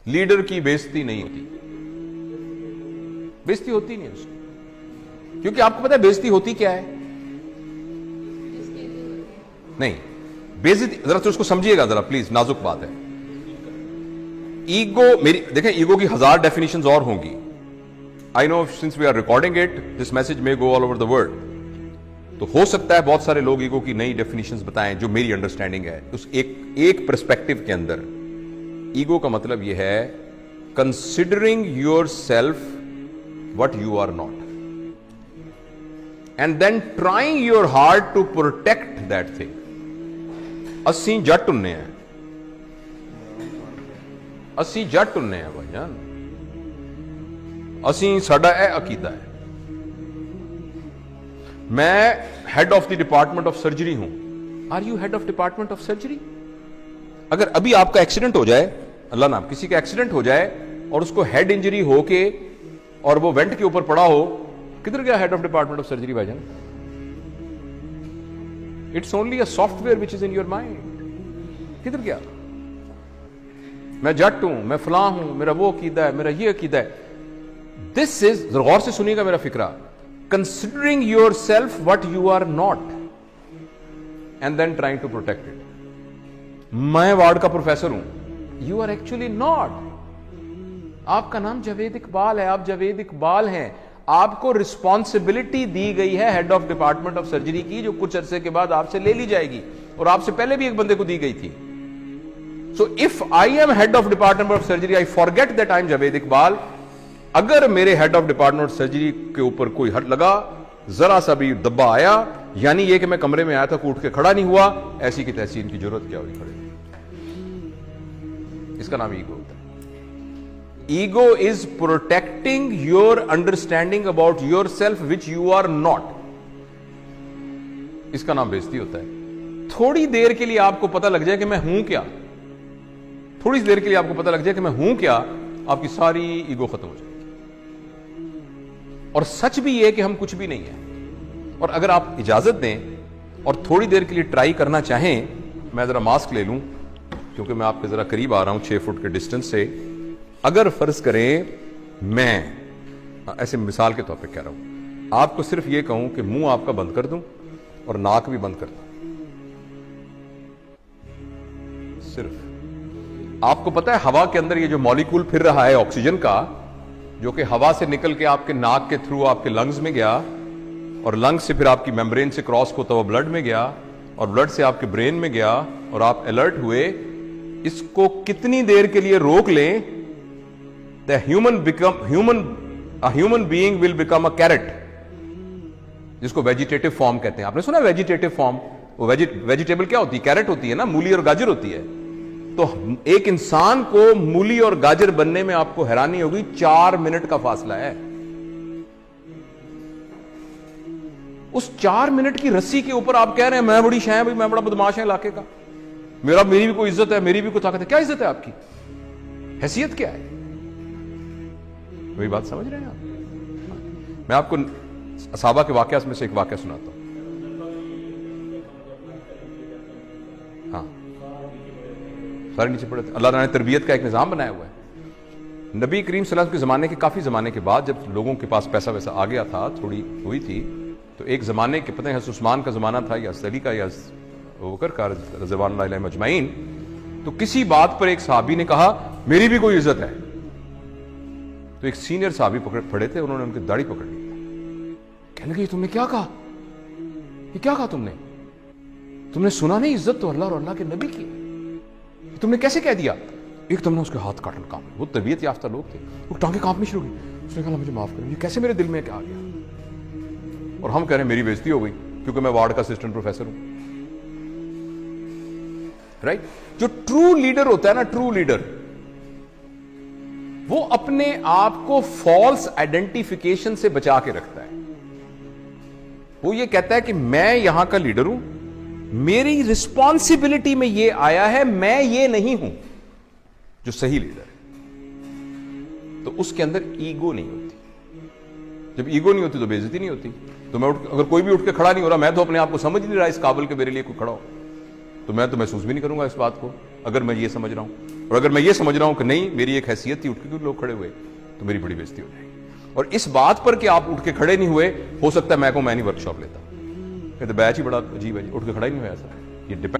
Leader کی بےزتی نہیں ہوتی، بےزتی ہوتی نہیں اس کی، کیونکہ آپ کو پتا ہے بےزتی ہوتی کیا ہے؟ نہیں، بےزتی ذرا تو اس کو سمجھیے گا ذرا پلیز، نازک بات ہے. ایگو، میری دیکھیں ایگو کی 1000 ڈیفینیشنز اور ہوں گی. I know since we are recording it, this message may go all over the world. تو ہو سکتا ہے بہت سارے لوگ ایگو کی نئی ڈیفینیشنز بتائیں جو میری انڈرسٹینڈنگ ہے. اس ایک پرسپیکٹو کے اندر ایگو کا مطلب یہ ہے considering yourself what you are not and then trying your hard to protect that thing. ਅਸੀਂ ਜੱਟ ਹੁੰਨੇ ਆ، ਅਸੀਂ ਜੱਟ ਹੁੰਨੇ ਆ ਭਾਈ ਜਾਨ، ਅਸੀਂ ਸਾਡਾ ਇਹ ਅਕੀਦਾ ਹੈ. میں head of the department of surgery ہوں. Are you head of department of surgery? اگر ابھی آپ کا ایکسیڈنٹ ہو جائے، اللہ نام کسی کا ایکسیڈنٹ ہو جائے اور اس کو ہیڈ انجری ہو کے اور وہ وینٹ کے اوپر پڑا ہو، کدھر گیا head of department of surgery بھائی جان؟ It's only a software which is in your mind. کدھر گیا؟ میں جٹ ہوں، میں فلاں ہوں، میرا وہ عقیدہ ہے، میرا یہ عقیدہ ہے. دس از، غور سے سنیے گا میرا فکرہ، considering yourself what you are not and then trying to protect it. میں وارڈ کا پروفیسر ہوں، you are actually not. آپ کا نام جاوید اقبال ہے، آپ جاوید اقبال ہیں. آپ کو رسپانسبلٹی دی گئی ہے head of department of surgery کی، جو کچھ عرصے کے بعد آپ سے لے لی جائے گی، اور آپ سے پہلے بھی ایک بندے کو دی گئی تھی. So if I am head of department of surgery, I forget that I am Javed Iqbal. اگر میرے ہیڈ آف ڈپارٹمنٹ سرجری کے اوپر کوئی ہٹ لگا، ذرا سا بھی دبا آیا، یعنی یہ کہ میں کمرے میں آیا تھا، اٹھ کے کھڑا نہیں ہوا، ایسی کی تیسی ان کی ضرورت کیا ہوئی کھڑے. اس کا نام ایگو ہوتا ہے. Ego is protecting your understanding about your self which you are not. اس کا نام بےزتی ہوتا ہے. تھوڑی دیر کے لیے آپ کو پتہ لگ جائے کہ میں ہوں کیا، تھوڑی دیر کے لیے آپ کو پتہ لگ جائے کہ میں ہوں کیا، آپ کی ساری ایگو ختم ہو جائے. اور سچ بھی یہ کہ ہم کچھ بھی نہیں ہیں. اور اگر آپ اجازت دیں اور تھوڑی دیر کے لیے ٹرائی کرنا چاہیں، میں ذرا ماسک لے لوں کیونکہ میں آپ کے ذرا قریب آ رہا ہوں 6 فٹ کے ڈسٹنس سے. اگر فرض کریں میں ایسے مثال کے طور پہ کہہ رہا ہوں، آپ کو صرف یہ کہوں کہ منہ آپ کا بند کر دوں اور ناک بھی بند کر دوں، صرف آپ کو پتا ہے ہوا کے اندر یہ جو مالیکول پھر رہا ہے آکسیجن کا، جو کہ ہوا سے نکل کے آپ کے ناک کے تھرو آپ کے لنگز میں گیا، اور لنگز سے پھر آپ کی میمبرین سے کراس ہوتا ہوا بلڈ میں گیا، اور بلڈ سے آپ کے برین میں گیا، اور آپ الرٹ ہوئے. اس کو کتنی دیر کے لیے روک لیں، the human being will become a carrot، جس کو ویجیٹیٹو فارم کہتے ہیں. آپ نے سنا ویجیٹیٹو فارم؟ وہ ویجیٹیبل کیا ہوتی ہے؟ کیرٹ ہوتی ہے نا، مولی اور گاجر ہوتی ہے. تو ایک انسان کو مولی اور گاجر بننے میں آپ کو حیرانی ہوگی 4 منٹ کا فاصلہ ہے. اس 4 منٹ کی رسی کے اوپر آپ کہہ رہے ہیں میں بڑی شے بھائی، میں بڑا بدماش ہے علاقے کا، میری بھی کوئی عزت ہے، میری بھی کوئی طاقت ہے. کیا عزت ہے آپ کی؟ حیثیت کیا ہے؟ وہی بات سمجھ رہے ہیں آپ؟ میں آپ کو صحابہ کے واقعات میں سے ایک واقعہ سناتا ہوں. ہاں، سارے نیچے پڑے تھے. اللہ تعالیٰ نے تربیت کا ایک نظام بنایا ہوا ہے. نبی کریم صلی اللہ علیہ وسلم کے زمانے کے کافی زمانے کے بعد جب لوگوں کے پاس پیسہ ویسا آ گیا تھا، تھوڑی ہوئی تھی، تو ایک زمانے کے پتہ ہے حضرت عثمان کا زمانہ تھا یا علی کا یا ابوبکر کا رضوان اللہ علیہم اجمعین. تو کسی بات پر ایک صحابی نے کہا میری بھی کوئی عزت ہے. تو ایک سینئر صحابی پڑے تھے، انہوں نے ان کی داڑھی پکڑ لی. کہنے لگے تم نے کیا کہا؟ یہ کیا کہا تم نے سنا نہیں؟ عزت تو اللہ اور اللہ کے نبی کی ہے، تم نے کیسے کہہ دیا؟ ایک تم نے اس کے ہاتھ کاٹن کام، وہ تربیت یافتہ لوگ تھے، وہ ٹانگیں کانپنی شروع ہوئی. اس نے کہا مجھے معاف کریں، یہ کیسے میرے دل میں کیا آ گیا؟ اور ہم کہہ رہے ہیں میری بےزتی ہو گئی کیونکہ میں وارڈ کا اسسٹنٹ پروفیسر ہوں. رائٹ؟ جو ٹرو لیڈر ہوتا ہے نا، ٹرو لیڈر، وہ اپنے آپ کو فالس آئیڈینٹیفیکیشن سے بچا کے رکھتا ہے. وہ یہ کہتا ہے کہ میں یہاں کا لیڈر ہوں، میری رسپانسبلٹی میں یہ آیا ہے، میں یہ نہیں ہوں جو صحیح لیڈر ہے. تو اس کے اندر ایگو نہیں ہوتی. جب ایگو نہیں ہوتی تو بےعزتی نہیں ہوتی. تو میں اگر کوئی بھی اٹھ کے کھڑا نہیں ہو رہا، میں تو اپنے آپ کو سمجھ نہیں رہا اس قابل کہ میرے لیے کوئی کھڑا ہو، تو میں تو محسوس بھی نہیں کروں گا اس بات کو اگر میں یہ سمجھ رہا ہوں. اور اگر میں یہ سمجھ رہا ہوں کہ نہیں میری ایک حیثیت تھی اٹھ کے لوگ کھڑے ہوئے تو میری بڑی بےزتی ہو جائے گی. اور اس بات پر کہ آپ اٹھ کے کھڑے نہیں ہوئے, ہو سکتا ہے میں نہیں ورک شاپ لیتا, کہتے بیچ ہی بڑا عجیب ہے جی, اٹھ کے کھڑا ہی نہیں ہوا. ایسا یہ ڈیپینڈ